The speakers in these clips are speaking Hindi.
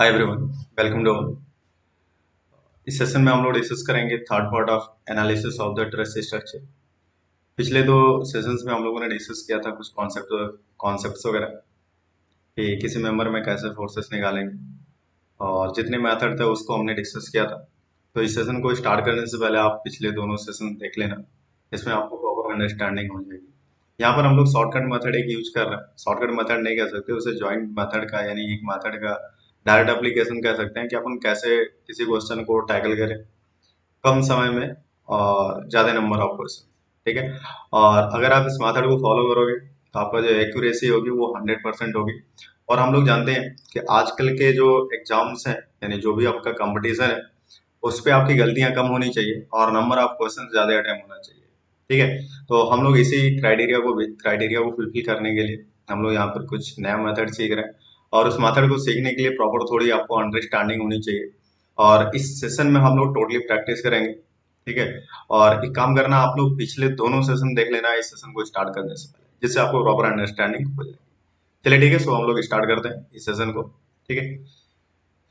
Hi everyone, welcome to all. इस सेशन में हम लोग डिस्कस करेंगे third part of analysis of the truss structure. पिछले दो सेशंस में हम लोगों ने डिस्कस किया था कुछ कॉन्सेप्ट्स वगैरह कि किसी मेंबर में कैसे फोर्सेस निकालेंगे, और जितने मेथड थे उसको हमने डिस्कस किया था। तो इस सेशन को स्टार्ट करने से पहले आप पिछले दोनों सेशन देख लेना, इसमें आपको प्रॉपर अंडरस्टैंडिंग हो जाएगी। यहाँ पर हम लोग शॉर्टकट मेथड एक यूज कर रहे हैं। शॉर्टकट मेथड नहीं कह सकते उसे, जॉइंट मेथड का यानी एक मेथड का डायरेक्ट एप्लीकेशन कह सकते हैं कि अपन कैसे किसी क्वेश्चन को टैकल करें कम समय में और ज़्यादा नंबर ऑफ क्वेश्चन। ठीक है, और अगर आप इस मेथड को फॉलो करोगे तो आपका जो एक्यूरेसी होगी वो 100% होगी। और हम लोग जानते हैं कि आजकल के जो एग्जाम्स हैं, यानी जो भी आपका कंपटीशन है, उस पे आपकी गलतियां कम होनी चाहिए और नंबर ऑफ क्वेश्चन ज़्यादा अटेम्प्ट होना चाहिए। ठीक है, तो हम लोग इसी क्राइटेरिया को फुलफिल करने के लिए हम लोग यहाँ पर कुछ नया मेथड सीख रहे हैं। और उस मेथड को सीखने के लिए प्रॉपर थोड़ी आपको अंडरस्टैंडिंग होनी चाहिए। और इस सेशन में हम लोग टोटली प्रैक्टिस करेंगे। ठीक है, और एक काम करना, आप लोग पिछले दोनों सेशन देख लेना इस सेशन को स्टार्ट करने से पहले, जिससे आपको प्रॉपर अंडरस्टैंडिंग हो जाएगी। चलिए ठीक है, सो हम लोग स्टार्ट करते हैं इस सेशन को। ठीक है,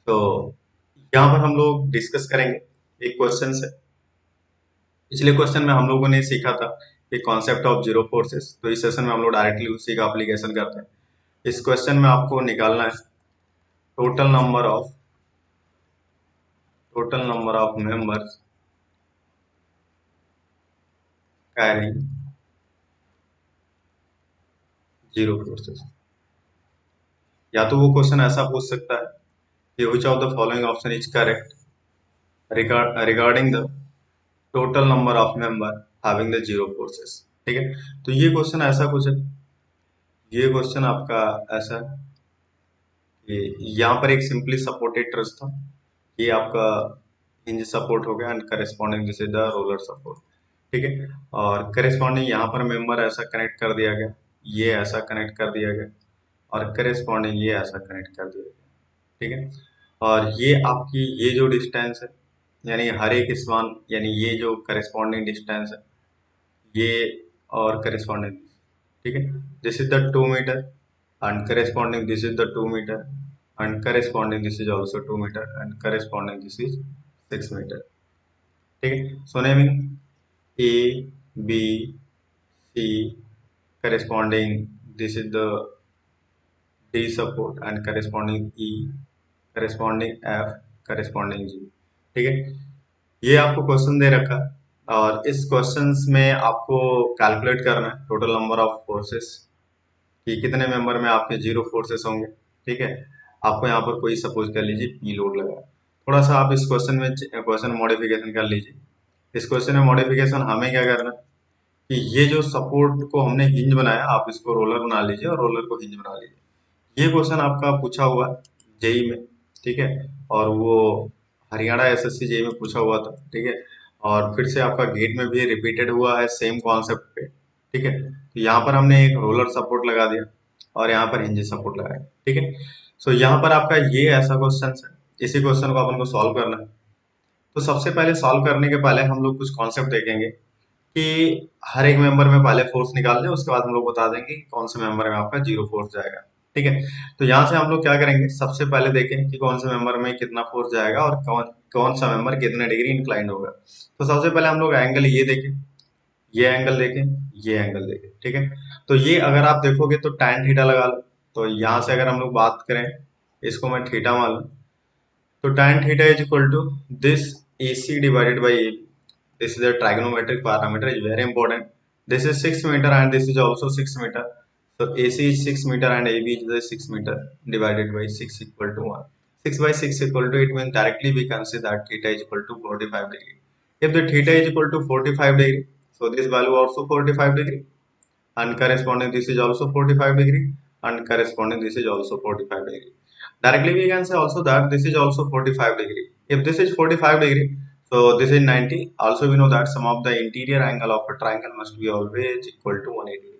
तो यहाँ पर हम लोग डिस्कस करेंगे एक क्वेश्चन से। पिछले क्वेश्चन में हम लोगों ने सीखा था कि कॉन्सेप्ट ऑफ जीरो फोर्सेस, तो इस सेशन में हम लोग डायरेक्टली उसी का एप्लीकेशन करते हैं। इस क्वेश्चन में आपको निकालना है total number of members carrying zero forces. या तो वो क्वेश्चन ऐसा पूछ सकता है कि which of the following option is correct regarding the total number of member having the zero forces. ठीक है, तो ये क्वेश्चन ऐसा कुछ है। ये क्वेश्चन आपका ऐसा है कि यहाँ पर एक सिंपली सपोर्टेड ट्रस था, ये आपका हिंज सपोर्ट हो गया and corresponding this is the roller support. ठीक है, और करेस्पॉन्डिंग यहाँ पर मेंबर ऐसा कनेक्ट कर दिया गया, ये ऐसा कनेक्ट कर दिया गया, और करेस्पॉन्डिंग ये ऐसा कनेक्ट कर दिया गया। ठीक है, और ये आपकी ये जो डिस्टेंस है, यानी हर एक स्पान, यानी ये जो करेस्पॉन्डिंग डिस्टेंस है ये, और करेस्पॉन्डिंग, ठीक है, this is the 2 meter and corresponding this is the 2 meter and corresponding this is also 2 meter and corresponding this is 6 meter। ठीक है, so naming A, B, C, corresponding this is the D support and corresponding E, corresponding F, corresponding G। ठीक है, ये आपको क्वेश्चन दे रखा है और इस क्वेश्चंस में आपको कैलकुलेट करना है टोटल नंबर ऑफ फोर्सेस कि कितने मेंबर में आपके जीरो फोर्सेस होंगे। ठीक है, आपको यहाँ पर कोई सपोज कर लीजिए पी लोड लगा। थोड़ा सा आप इस क्वेश्चन में क्वेश्चन मॉडिफिकेशन कर लीजिए। इस क्वेश्चन में मॉडिफिकेशन हमें क्या करना है कि ये जो सपोर्ट को हमने हिंज बनाया, आप इसको रोलर बना लीजिए और रोलर को हिंज बना लीजिए। ये क्वेश्चन आपका पूछा हुआ है जेई में। ठीक है, और वो हरियाणा एसएससी जेई में पूछा हुआ था। ठीक है, और फिर से आपका गेट में भी रिपीटेड हुआ है सेम कॉन्सेप्ट पे। ठीक है, तो यहाँ पर हमने एक रोलर सपोर्ट लगा दिया और यहाँ पर हिंज सपोर्ट लगाया। ठीक है, सो यहाँ पर आपका ये ऐसा क्वेश्चन है, इसी क्वेश्चन को अपन को सॉल्व करना है। तो सबसे पहले सॉल्व करने के पहले हम लोग कुछ कॉन्सेप्ट देखेंगे कि हर एक मेंबर में पहले फोर्स निकाल लें, उसके बाद हम लोग बता देंगे कि कौन से मेंबर में आपका जीरो फोर्स जाएगा। ठीक है, तो यहाँ से हम लोग क्या करेंगे, सबसे पहले देखें कि कौन से मेंबर में कितना फोर्स जाएगा और कौन कौन सा मेंबर कितने डिग्री इंक्लाइंड होगा। तो सबसे पहले हम लोग एंगल ये देखें, ये एंगल देखें, ये एंगल देखें। ठीक है, तो ये अगर आप देखोगे तो tan थीटा लगा लो। तो यहाँ से अगर हम लोग बात करें, इसको मैं थीटा मान लूं, तो tan theta is equal to this AC divided by AB। This is a trigonometric parameter, is very important. This is 6 meter and this is also 6 meter. So AC is 6 meter and AB is the 6 meter divided by 6 equal to 1. 6 by 6 equal to, it means directly we can say that theta is equal to 45 degree. If the theta is equal to 45 degree, so this value also 45 degree and corresponding this is also 45 degree and corresponding this is also 45 degree. Directly we can say also that this is also 45 degree. If this is 45 degree, so this is 90. Also we know that sum of the interior angle of a triangle must be always equal to 180 degree.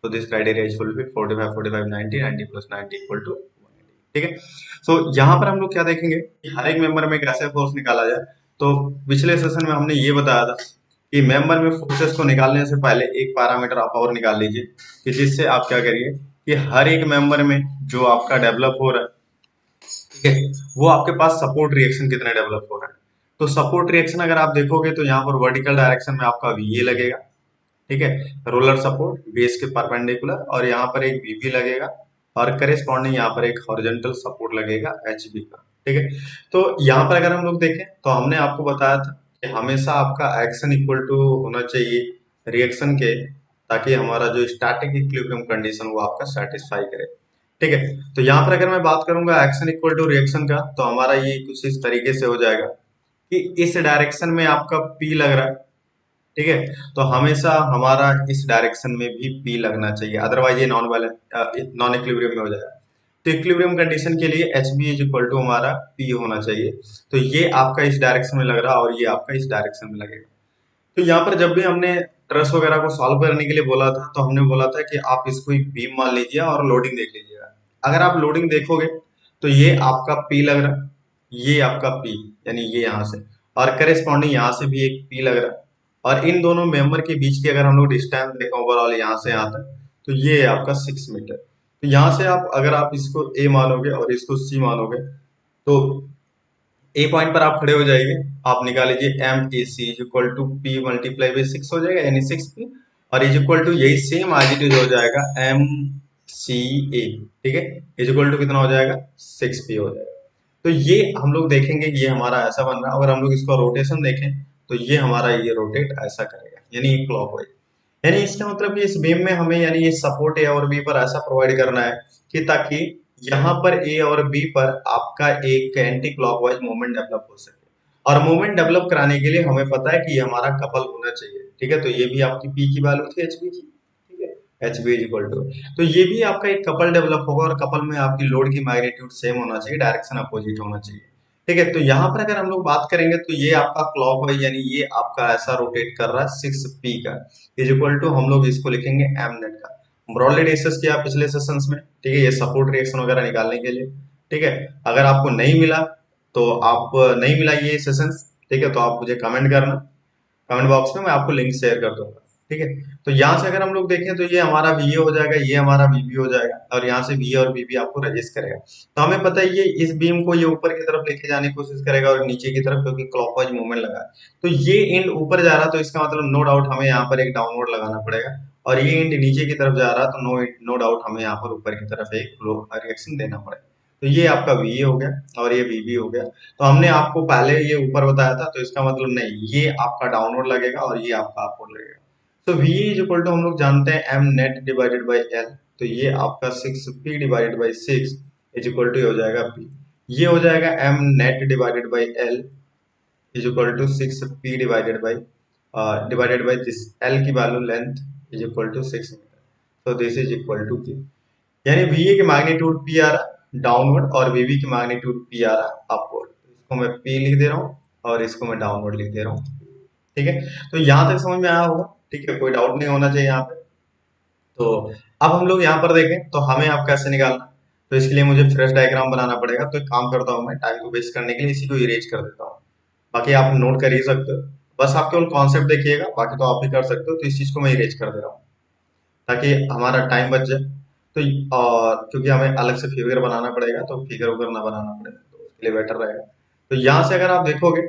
So this criteria is fulfilled, 45 45 90, 90 plus 90 equal to 180। ठीक है, so यहाँ पर हम लोग क्या देखेंगे कि हर एक मेंबर में कैसे फोर्स निकाला जाए। तो पिछले सेशन में हमने ये बताया था कि मेंबर में फोर्सेस को निकालने से पहले एक पैरामीटर आप और निकाल लीजिए कि जिससे आप क्या करिए कि हर एक मेंबर में जो आपका डेवलप हो रहा है, ठीक है, वो आपके पास सपोर्ट रिएक्शन कितने डेवलप हो रहा है। तो सपोर्ट रिएक्शन अगर आप देखोगे तो यहाँ पर वर्टिकल डायरेक्शन में आपका VA लगेगा, ठीक है, रोलर सपोर्ट बेस के परपेंडिकुलर, और यहाँ पर एक VB लगेगा, और करेस्पॉन्डिंग यहाँ पर एक हॉरिजॉन्टल सपोर्ट लगेगा HB का, ठीक है। तो यहाँ पर अगर हम लोग देखें तो हमने आपको बताया था कि हमेशा आपका एक्शन इक्वल टू होना चाहिए रिएक्शन के, ताकि हमारा जो स्टैटिक इक्विलिब्रियम कंडीशन वो आपका सेटिस्फाई करे, ठीक है। तो यहाँ पर अगर मैं बात करूंगा एक्शन इक्वल टू रिएक्शन का, तो हमारा ये कुछ इस तरीके से हो जाएगा कि इस डायरेक्शन में आपका P लग रहा है, ठीक है, तो हमेशा हमारा इस डायरेक्शन में भी P लगना चाहिए, अदरवाइज ये नॉन बैलेंस नॉन इक्विलिब्रियम में हो जाएगा। तो इक्विलिब्रियम कंडीशन के लिए HB इज इक्वल टू हमारा P होना चाहिए। तो ये आपका इस डायरेक्शन में लग रहा है और ये आपका इस डायरेक्शन में लगेगा। तो यहाँ पर जब भी हमने ट्रस वगैरह को सॉल्व करने के लिए बोला था, तो हमने बोला था कि आप इसको एक बीम मान लीजिए और लोडिंग देख लीजिएगा। अगर आप लोडिंग देखोगे तो ये आपका P लग रहा है, ये आपका P, यानी ये यहाँ से, और करेस्पॉन्डिंग यहाँ से भी एक P लग रहा है, और इन दोनों मेंबर के बीच की अगर हम लोग डिस्टेंस देखें ओवरऑल यहाँ से यहाँ तक, तो ये है आपका 6 मीटर। तो यहाँ से आप अगर आप इसको A मानोगे और इसको C मानोगे, तो ए पॉइंट पर आप खड़े हो जाइए, आप निकाल लीजिए MAC is equal to P multiply by 6 हो जाएगा, यानी 6P, और इज इक्वल टू यही सेम आज इट इज हो जाएगा MCA, ठीक है, इज इक्वल टू कितना हो जाएगा 6P हो जाएगा। तो ये हम लोग देखेंगे, ये हमारा ऐसा बन रहा है। अगर हम लोग इसका रोटेशन देखें तो ये हमारा ये रोटेट ऐसा करेगा, यानी क्लॉकवाइज, यानी इसका मतलब कि इस बीम में हमें यानी ये सपोर्ट ए और बी पर ऐसा प्रोवाइड करना है कि ताकि यहाँ पर ए और बी पर आपका एक एंटी क्लॉकवाइज मूवमेंट डेवलप हो सके। और मूवमेंट डेवलप कराने के लिए हमें पता है कि ये हमारा कपल होना चाहिए, ठीक है। तो ये भी आपकी पी की वैल्यू थी एचबी की, ठीक है, एचबी इज इक्वल टू, तो ये भी आपका एक कपल डेवलप होगा, और कपल में आपकी लोड की मैग्नीट्यूड सेम होना चाहिए, डायरेक्शन अपोजिट होना चाहिए, ठीक है। तो यहाँ पर अगर हम लोग बात करेंगे तो ये आपका क्लॉकवाइज, यानी ये आपका ऐसा रोटेट कर रहा है 6P का, इज इक्वल टू हम लोग इसको लिखेंगे M नेट का। ब्रॉडली डिस्कस किया पिछले सेशंस में, ठीक है, ये सपोर्ट रिएक्शन वगैरह निकालने के लिए, ठीक है। अगर आपको नहीं मिला तो आप नहीं मिला ये सेशंस, ठीक है, तो आप मुझे कमेंट करना, कमेंट बॉक्स में मैं आपको लिंक शेयर कर दूंगा, ठीक है। तो यहाँ से अगर हम लोग देखें तो ये हमारा VA हो जाएगा, ये हमारा VB हो जाएगा, और यहाँ से VA और VB आपको रजिस्ट करेगा। तो हमें पता है ये इस बीम को ये ऊपर की तरफ लेके जाने की कोशिश करेगा और नीचे की तरफ, क्योंकि क्लॉकवाइज मूवमेंट लगा है। तो ये एंड ऊपर जा रहा है, तो इसका मतलब नो डाउट हमें यहाँ पर एक डाउनवर्ड लगाना पड़ेगा, और ये एंड नीचे की तरफ जा रहा है, तो नो डाउट हमें यहाँ पर ऊपर की तरफ एक रिएक्शन देना पड़ेगा। तो ये आपका VA हो गया और ये VB हो गया। तो हमने आपको पहले ये ऊपर बताया था, तो इसका मतलब नहीं, ये आपका डाउनवर्ड लगेगा और ये आपका अपवर्ड लगेगा। तो VA इज इक्वल टू हम लोग जानते हैं M net divided by L, तो ये आपका 6P divided by 6 is equal to हो जाएगा P। ये हो जाएगा M net divided by L is equal to 6P divided by this L की value length is equal to 6 metre, तो this is equal to P। यानी VA की मैग्नीट्यूड P आ रहा डाउनवर्ड, और VB की मैग्नीट्यूड P आ रहा अपवर्ड। इसको मैं P लिख दे रहा हूँ और इसको मैं डाउनवर्ड लिख दे रहा हूँ, ठीक है। तो यहाँ तक समझ में आया होगा, ठीक है, कोई डाउट नहीं होना चाहिए यहाँ पे। तो अब हम लोग यहाँ पर देखें तो हमें आप कैसे निकालना, तो इसके लिए मुझे फ्रेश डायग्राम बनाना पड़ेगा। तो एक काम करता हूँ, मैं टाइम को वेस्ट करने के लिए इसी को इरेज कर देता हूँ, बाकी आप नोट कर ही सकते हो, बस आप केवल कॉन्सेप्ट देखिएगा, बाकी तो आप भी कर सकते हो। तो इस चीज को मैं इरेज कर दे रहा हूँ ताकि हमारा टाइम बच जाए। तो और क्योंकि हमें अलग से फिगर बनाना पड़ेगा, तो फिगर वगैरह ना बनाना पड़ेगा, तो उसके लिए बेटर रहेगा। तो यहाँ से अगर आप देखोगे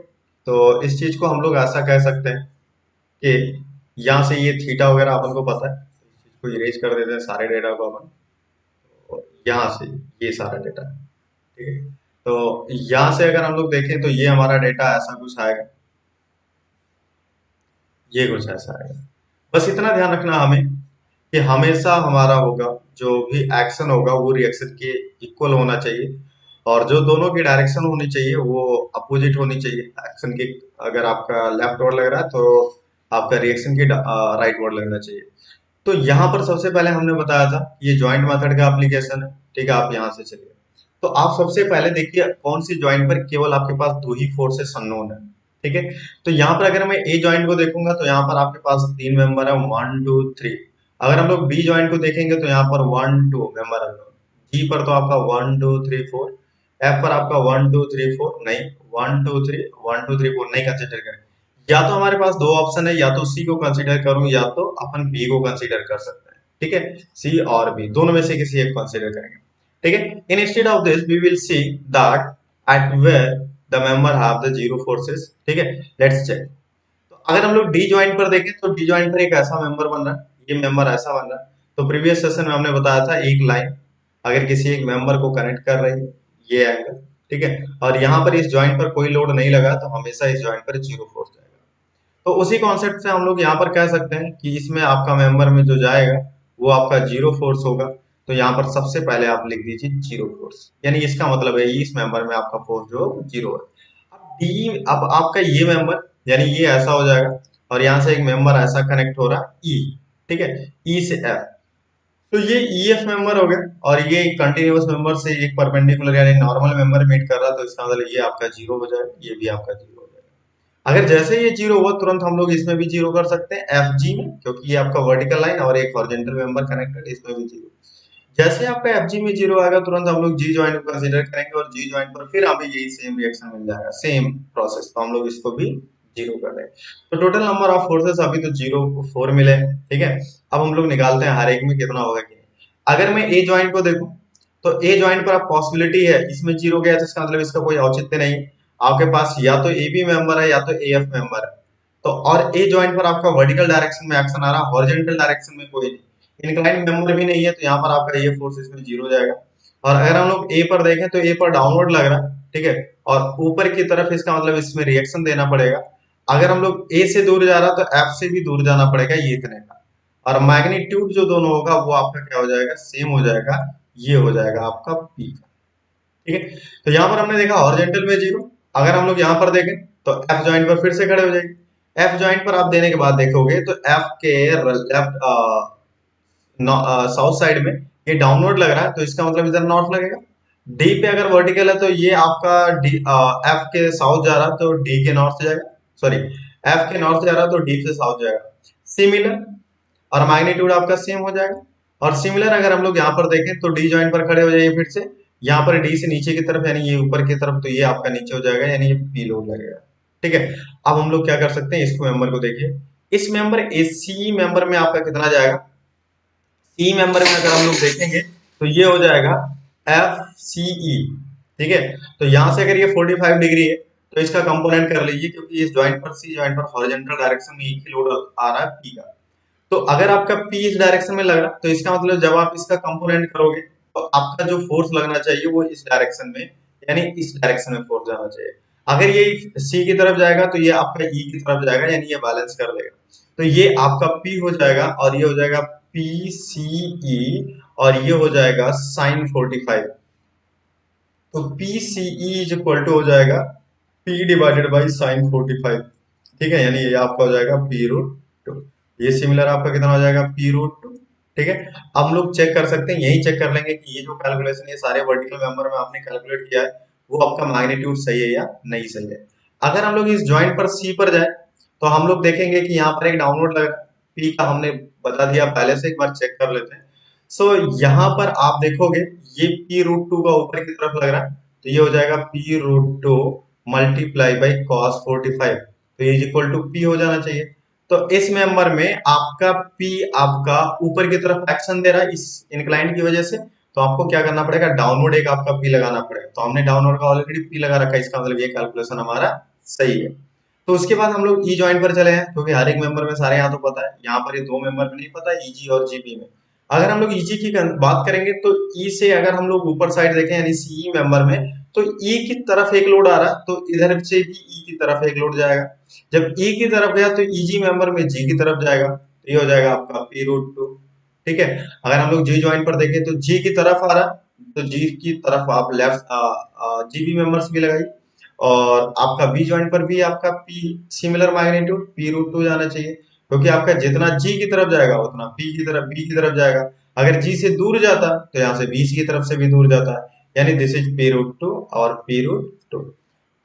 तो इस चीज को हम लोग ऐसा कह सकते हैं कि यहाँ से ये थीटा वगैरह अपन को पता है, इस चीज को इरेज कर देते हैं सारे डेटा को अपन, तो यहाँ से ये सारा डेटा, ठीक है। तो यहाँ से अगर हम लोग देखें तो ये हमारा डेटा ऐसा कुछ आएगा, ये कुछ ऐसा आएगा। बस इतना ध्यान रखना हमें कि हमेशा हमारा होगा जो भी एक्शन होगा वो रिएक्शन के इक्वल होना चाहिए, और जो दोनों की डायरेक्शन होनी चाहिए वो अपोजिट होनी चाहिए एक्शन की। अगर आपका लेफ्ट वर्ड लग रहा है तो आपका रिएक्शन की राइट वर्ड लगना चाहिए। तो यहाँ पर सबसे पहले हमने बताया था ये ज्वाइंट मेथड का एप्लीकेशन है, ठीक है। आप यहाँ से चलिए, तो आप सबसे पहले देखिए कौन सी ज्वाइंट पर केवल आपके पास दो ही फोर्सेस अननोन है, ठीक है। तो यहाँ पर अगर मैं ए ज्वाइंट को देखूंगा तो यहाँ पर आपके पास 3 मेंबर है, 1 2 3। अगर हम लोग बी ज्वाइंट को देखेंगे तो यहाँ पर 1 2 मेंबर अननोन। जी पर तो आपका 1 2 3 4, एफ पर आपका 1 2 3 4 नहीं, 1 2 3 1 2 3 4 नहीं कंसिडर करें। या तो हमारे पास दो ऑप्शन है, या तो सी को कंसीडर करूं या तो अपन बी को कंसीडर कर सकते हैं, ठीक है। सी और बी दोनों में से किसी एक कंसीडर करेंगे, ठीक है। In instead of this we will see that at where the member have the zero forces. ठीक है, लेट्स चेक। तो अगर हम लोग डी ज्वाइंट पर देखें तो डी ज्वाइंट पर एक ऐसा मेंबर बन रहा है, ये मेंबर ऐसा बन रहा है। तो प्रीवियस सेशन में हमने बताया था एक लाइन अगर किसी एक मेंबर को कनेक्ट कर रही है, ये एंगल, ठीक है, और यहाँ पर इस ज्वाइंट पर कोई लोड नहीं लगा तो हमेशा इस ज्वाइंट पर जीरो फोर्स जाएगा। तो उसी कॉन्सेप्ट से हम लोग यहाँ पर कह सकते हैं कि इसमें आपका मेंबर में जो जाएगा वो आपका जीरो फोर्स होगा। तो यहाँ पर सबसे पहले आप लिख दीजिए जीरो फोर्स, यानी इसका मतलब है इस मेंबर में आपका फोर्स जो जीरो है। अब आपका ये मेंबर यानी ये ऐसा हो जाएगा और यहाँ से एक मेंबर ऐसा कनेक्ट हो रहा है ई, ठीक है, ई से एफ। तो ये ईएफ मेंबर हो गया और ये कंटिन्यूअस मेंबर से एक परपेंडिकुलर यानी नॉर्मल मेंबर मीट कर रहा है, तो इसका मतलब ये आपका जीरो हो जाएगा, ये भी आपका जीरो हो जाएगा। अगर जैसे ये जीरो हुआ तुरंत हम लोग इसमें भी जीरो कर सकते हैं एफ जी में, क्योंकि ये आपका वर्टिकल लाइन और एक हॉरिजॉन्टल मेंबर कनेक्टेड, इसमें भी जीरो। जैसे आपका एफ जी में जीरो आएगा तुरंत हम लोग जी ज्वाइंट को कंसीडर करेंगे और जी ज्वाइंट पर फिर हमें यही सेम रिएक्शन मिल जाएगा, सेम प्रोसेस, तो हम लोग इसको भी जीरो कर देंगे। तो टोटल नंबर ऑफ फोर्सेस अभी तो जीरो फोर मिले, ठीक है। अब हम लोग निकालते हैं हर एक में कितना होगा कि नहीं। अगर मैं ए ज्वाइंट को देखूं तो ए ज्वाइंट पर आप पॉसिबिलिटी है इसमें जीरो गया तो इसका मतलब इसका कोई औचित्य नहीं है। आपके पास या तो ए बी मेंबर है या तो ए एफ मेंबर है। तो और ए ज्वाइंट पर आपका वर्टिकल डायरेक्शन में एक्शन आ रहा है, हॉरिजॉन्टल डायरेक्शन में कोई नहीं, इंक्लाइंड मेंबर भी नहीं है, तो यहाँ पर आपका ये फोर्स इसमें जीरो हो जाएगा। और अगर हम लोग ए पर देखें तो ए पर डाउनवर्ड लग रहा है, ठीक है, और ऊपर की तरफ इसका मतलब इसमें रिएक्शन देना पड़ेगा। अगर हम लोग ए से दूर जा रहा तो एफ से भी दूर जाना पड़ेगा, ये इतने का। और मैग्नीट्यूड जो दोनों होगा वो आपका क्या हो जाएगा, सेम हो जाएगा, ये हो जाएगा आपका पी का। ठीक है, तो यहाँ पर हमने देखा हॉरिजॉन्टल में जीरो। अगर हम लोग यहाँ पर देखें तो एफ जॉइंट पर फिर से खड़े हो जाएंगे। एफ जॉइंट पर आप देने के बाद देखोगे तो एफ के लेफ्ट साउथ साइड में ये डाउनवर्ड लग रहा है, तो इसका मतलब इधर नॉर्थ लगेगा। डी पे अगर वर्टिकल है तो ये आपका डी एफ के साउथ जा रहा तो डी के नॉर्थ जाएगा, सॉरी एफ के नॉर्थ जा रहा तो डी से साउथ जाएगा। सिमिलर और मैग्नीट्यूड आपका सेम हो जाएगा। और सिमिलर अगर हम लोग यहाँ पर देखें तो डी जॉइंट पर खड़े हो जाइए फिर से, यहाँ पर डी से नीचे की तरफ यानी ये ऊपर की तरफ, तो ये आपका नीचे हो जाएगा यानी ये पी लोड लगेगा। ठीक है, अब हम लोग क्या कर सकते हैं, इसको मेंबर को देखिए। इस मेंबर एसी मेंबर में आपका कितना जाएगा, सी मेंबर में अगर हम लोग देखेंगे तो ये हो जाएगा एफ सी ई। ठीक है, तो यहां से अगर ये 45 डिग्री है तो इसका कंपोनेंट कर लीजिए, क्योंकि इस ज्वाइंट पर सी ज्वाइंट पर हॉरिजॉन्टल डायरेक्शन में एक ही लोड आ रहा है पी का। तो अगर आपका पी इस डायरेक्शन में लग रहा है तो इसका मतलब जब आप इसका कंपोनेंट करोगे तो आपका जो फोर्स लगना चाहिए वो इस डायरेक्शन में यानी इस डायरेक्शन में फोर्स जाना चाहिए। अगर ये सी की तरफ जाएगा तो ये आपका ई की तरफ जाएगा यानी ये बैलेंस कर देगा। तो ये आपका पी हो जाएगा और ये हो जाएगा पी सी ई और ये हो जाएगा साइन 45। तो P C E is equal to हो जाएगा पी डिवाइडेड बाई साइन 45। ठीक है, यानी ये आपका हो जाएगा पी रूट टू। ये सिमिलर आपका कितना हो जाएगा पी रूट टू। ठीक है, अब हम लोग चेक कर सकते हैं, यही चेक कर लेंगे कि ये जो कैलकुलेशन ये सारे वर्टिकल मेंबर में आपने कैलकुलेट किया है वो आपका मैग्नीट्यूड सही है या नहीं सही है। अगर हम लोग इस जॉइंट पर सी पर जाए तो हम लोग देखेंगे कि यहाँ पर एक डाउनलोड लग रहा है पी का, हमने बता दिया पहले से, एक बार चेक कर लेते हैं। सो यहाँ पर आप देखोगे ये पी रूट टू का ऊपर की तरफ लग रहा है, तो ये हो जाएगा P root two multiply by cos 45, तो ये इक्वल टू पी हो जाना चाहिए। तो इस मेंबर में आपका पी आपका ऊपर की तरफ एक्शन दे रहा है इस इंक्लाइंड की वजह से, तो आपको क्या करना पड़ेगा, डाउनवर्ड एक आपका पी लगाना पड़ेगा। तो हमने डाउनवर्ड का ऑलरेडी पी लगा रखा है, इसका मतलब ये कैलकुलेशन हमारा सही है। तो उसके बाद हम लोग ई ज्वाइंट पर चले हैं, क्योंकि हर एक मेंबर में सारे यहाँ तो पता है, यहाँ पर ये दो मेंबर में नहीं पता है, ईजी और जीपी में। अगर हम लोग ईजी की बात करेंगे तो ई से अगर हम लोग ऊपर साइड देखें यानी सीई मेंबर में, तो ई की तरफ एक लोड आ रहा है तो इधर से भी ई की तरफ एक लोड जाएगा। जब ई की तरफ गया तो ईजी मेंबर में जी की तरफ जाएगा, तो ये हो जाएगा आपका पी रूट टू। ठीक है, अगर हम लोग जी ज्वाइंट पर देखें तो जी की तरफ आ रहा है तो जी की तरफ आप लेफ्ट जी बी मेंबर्स भी लगाइए। और आपका बी ज्वाइंट पर भी आपका P similar magnitude P root two जाना चाहिए, क्योंकि आपका जितना जी की तरफ जाएगा उतना पी की तरफ बी की तरफ जाएगा। अगर जी से दूर जाता तो यहाँ से बी की तरफ से भी दूर जाता है, यानी this is P root two और पी रूट टू।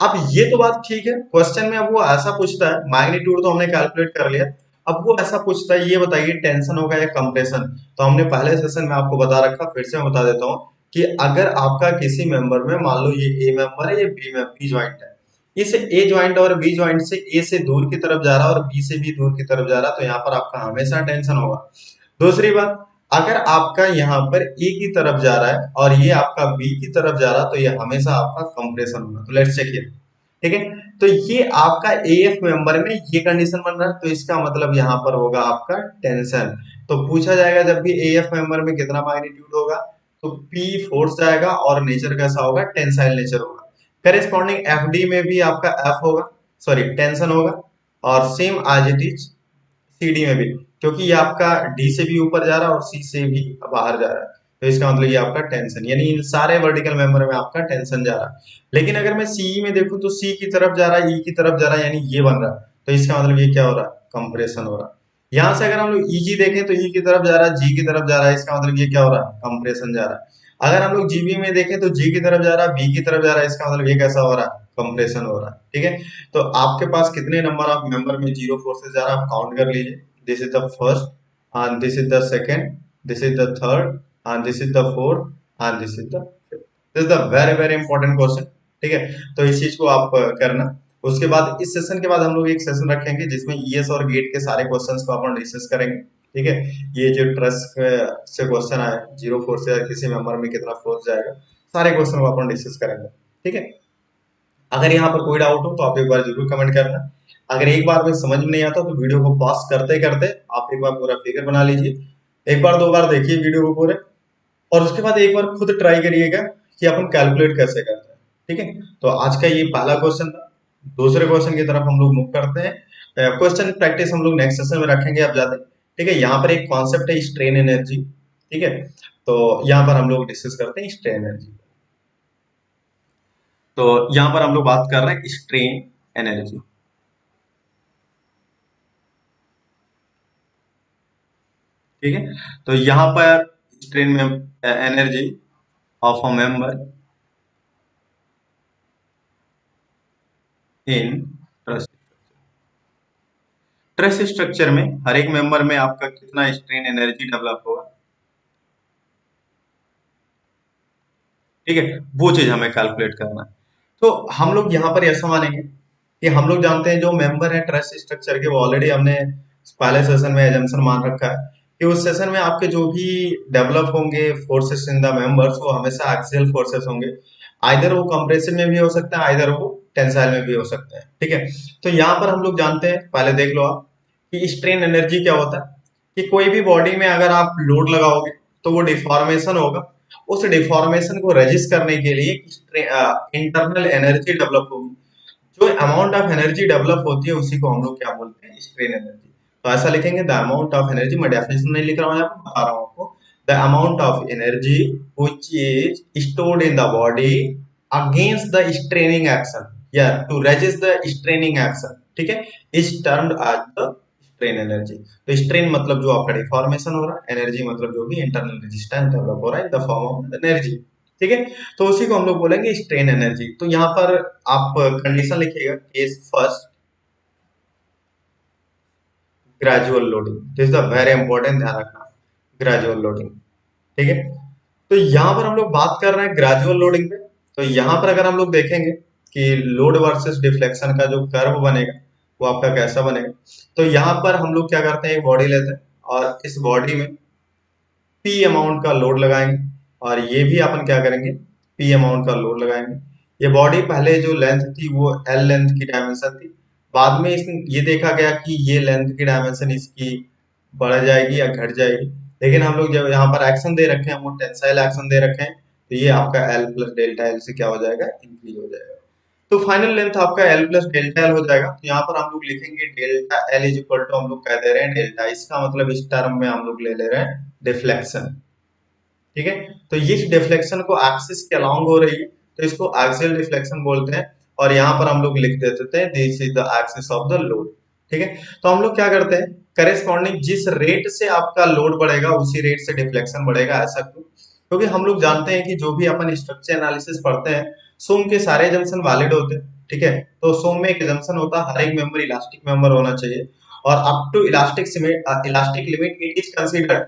अब ये तो बात ठीक है, क्वेश्चन में अब वो ऐसा पूछता है, मैग्नीट्यूड तो हमने कैलकुलेट कर लिया, अब वो ऐसा पूछता है ये बताइए टेंशन होगा या कंप्रेशन। तो हमने पहले सेशन में आपको बता रखा, फिर से मैं बता देता हूँ कि अगर आपका किसी मेंबर में मान लो ये ए मेंबर है, ये बी ज्वाइंट है, इस ए ज्वाइंट और बी ज्वाइंट से ए से दूर की तरफ जा रहा है और बी से भी दूर की तरफ जा रहा है, तो यहाँ पर आपका हमेशा टेंशन होगा। दूसरी बात, अगर आपका यहाँ पर ए की तरफ जा रहा है और ये आपका बी की तरफ जा रहा है तो ये हमेशा आपका कंप्रेशन होगा। तो लेट्स चेक हियर, ठीक है। तो ये आपका एएफ मेंबर में ये कंडीशन बन रहा है, तो इसका मतलब यहाँ पर होगा आपका टेंशन। तो पूछा जाएगा जब भी एएफ मेंबर में कितना मैग्नीट्यूड होगा, तो पी फोर्स जाएगा और नेचर कैसा होगा, टेंसाइल नेचर होगा। करेस्पॉन्डिंग एफडी में भी आपका एफ होगा, सॉरी टेंशन होगा, और same as it is CD में भी, क्योंकि ये आपका डी से भी ऊपर जा रहा है और सी से भी बाहर जा रहा है, तो इसका मतलब ये आपका टेंशन, यानी इन सारे वर्टिकल मेंबर में आपका टेंशन जा रहा है। लेकिन अगर मैं सीई में देखूं तो सी की तरफ जा रहा है, ई की तरफ जा रहा है, यानी ये बन रहा है, तो इसका मतलब ये क्या हो रहा है, कंप्रेशन हो रहा है। यहां से अगर हम लोग ईजी देखें तो ई की तरफ जा रहा है, जी की तरफ जा रहा है, इसका मतलब ये क्या हो रहा है, कंप्रेशन जा रहा है। अगर हम लोग जीबी में देखें तो जी की तरफ जा रहा है, बी की तरफ जा रहा है, इसका मतलब ये कैसा हो रहा है, कंप्रेशन हो रहा है, ठीक है। तो आपके पास कितने नंबर ऑफ मेंबर में जीरो फोर्सेस जा रहा है, आप काउंट कर लीजिए। This is the first, and this is the second, this is the third, and this is the fourth, and this is the fifth. This is the very important question, ठीक है। तो इस चीज को आप करना। उसके बाद इस सेशन के बाद हम लोग एक सेशन रखेंगे जिसमें ईएस और गेट के सारे क्वेश्चंस को अपन डिस्कस करेंगे, ठीक है। ये जो ट्रस्ट से क्वेश्चन आए, जीरो फोर्स से किसी मेंबर में कितना फोर्स जाएगा, सारे क्वेश्चन को अपन डिस्कस करेंगे, ठीक है। अगर यहाँ पर कोई डाउट हो तो आप एक बार जरूर कमेंट करना। अगर एक बार में समझ में नहीं आता तो वीडियो को पॉज करते करते आप एक बार पूरा फिगर बना लीजिए, एक बार दो बार देखिए वीडियो को पूरे, और उसके बाद एक बार खुद ट्राई करिएगा कि अपन कैलकुलेट कैसे करते हैं, ठीक है। तो आज का ये पहला क्वेश्चन था। दूसरे क्वेश्चन की तरफ हम लोग मूव करते हैं। क्वेश्चन प्रैक्टिस हम लोग नेक्स्ट सेशन में रखेंगे आप ज्यादा, ठीक है। यहाँ पर एक कॉन्सेप्ट है स्ट्रेन एनर्जी, ठीक है। तो यहाँ पर हम लोग डिस्कस करते हैं स्ट्रेन एनर्जी। तो यहाँ पर हम लोग बात कर रहे हैं स्ट्रेन एनर्जी, ठीक है। तो यहाँ पर स्ट्रेन में energy of a member in trust, trust structure में हर एक मेंबर में आपका कितना स्ट्रेन एनर्जी डेवलप होगा, ठीक है, वो चीज हमें कैलकुलेट करना है। तो हम लोग यहाँ पर ऐसा मानेंगे कि हम लोग जानते हैं जो मेंबर है ट्रस्ट स्ट्रक्चर के, वो ऑलरेडी हमने पहले सेशन में एजम्पशन मान रखा है कि उस सेशन में आपके जो भी डेवलप होंगे फोर्सेस इन द मेंबर्स वो हमेशा एक्सियल फोर्सेस होंगे। आइदर वो कंप्रेसिव में भी हो सकता है, आइदर वो टेंसाइल में भी हो सकता है, ठीक है। तो यहाँ पर हम लोग जानते हैं, पहले देख लो आप कि स्ट्रेन एनर्जी क्या होता है, कि कोई भी बॉडी में अगर आप लोड लगाओगे तो वो डिफॉर्मेशन होगा, उस डिफॉर्मेशन को रेजिस्ट करने के लिए इंटरनल एनर्जी डेवलप होगी। जो अमाउंट ऑफ एनर्जी डेवलप होती है उसी को हम लोग क्या बोलते हैं, स्ट्रेन एनर्जी। तो ऐसा लिखेंगे द अमाउंट ऑफ एनर्जी, मैं डेफिनेशन नहीं लिख रहा हूँ यहाँ पर, बता रहा हूँ आपको। The amount of energy which is stored in the body against the straining action, या to resist the straining action, ठीक है, is termed as the strain energy. तो स्ट्रेन मतलब जो आपका डिफॉर्मेशन हो रहा है, एनर्जी मतलब जो भी इंटरनल रेजिस्टेंस डेवलप हो रहा है in the form of energy, ठीक है। तो उसी को हम लोग बोलेंगे स्ट्रेन एनर्जी। तो यहाँ पर आप कंडीशन लिखिएगा, case first gradual loading, this is the very important, ध्यान रखना, ग्रेजुअल लोडिंग, ठीक है। तो यहाँ पर हम लोग बात कर रहे हैं ग्रेजुअल लोडिंग पे। तो यहाँ पर अगर हम लोग देखेंगे कि लोड वर्सेस डिफ्लेक्शन का जो कर्व बनेगा वो आपका कैसा बनेगा, तो यहाँ पर हम लोग क्या करते हैं, एक बॉडी लेते हैं और इस बॉडी में पी अमाउंट का लोड लगाएंगे, और ये भी अपन क्या करेंगे, पी अमाउंट का लोड लगाएंगे। ये बॉडी पहले जो लेंथ थी वो एल लेंथ की डायमेंशन थी, बाद में इस ये देखा गया कि ये लेंथ की डायमेंशन इसकी बढ़ जाएगी या घट जाएगी, लेकिन हम लोग जब यहाँ पर एक्शन दे रखे हैं, वो टेंसाइल एक्शन दे रखे हैं, तो ये आपका एल प्लस डेल्टा एल से क्या हो जाएगा, इंक्रीज हो जाएगा। तो फाइनल लेंथ आपका एल प्लस डेल्टा एल हो जाएगा। तो यहाँ पर हम लोग लिखेंगे delta L is equal to, हम लोग कह दे रहे हैं डेल्टा, इसका मतलब इस टर्म में हम लोग ले ले रहे हैं डिफ्लेक्शन, ठीक है। तो ये डिफ्लेक्शन को एक्सिस के अलोंग हो रही है, तो इसको एक्सियल डिफ्लेक्शन बोलते हैं, और यहाँ पर हम लोग लिख देते हैं this is the axis of the load, ठीक है। तो हम लोग क्या करते हैं, करेस्पॉन्डिंग जिस रेट से आपका लोड बढ़ेगा उसी रेट से डिफ्लेक्शन बढ़ेगा, ऐसा क्यों, क्योंकि हम लोग जानते हैं कि जो भी अपन स्ट्रक्चर एनालिसिस पढ़ते हैं, सोम के सारे जंक्शन वैलिड होते हैं, ठीक है। तो सोम में एक जंक्शन होता है, हर एक मेंबर इलास्टिक मेंबर होना चाहिए, और up to elastic limit it is considered,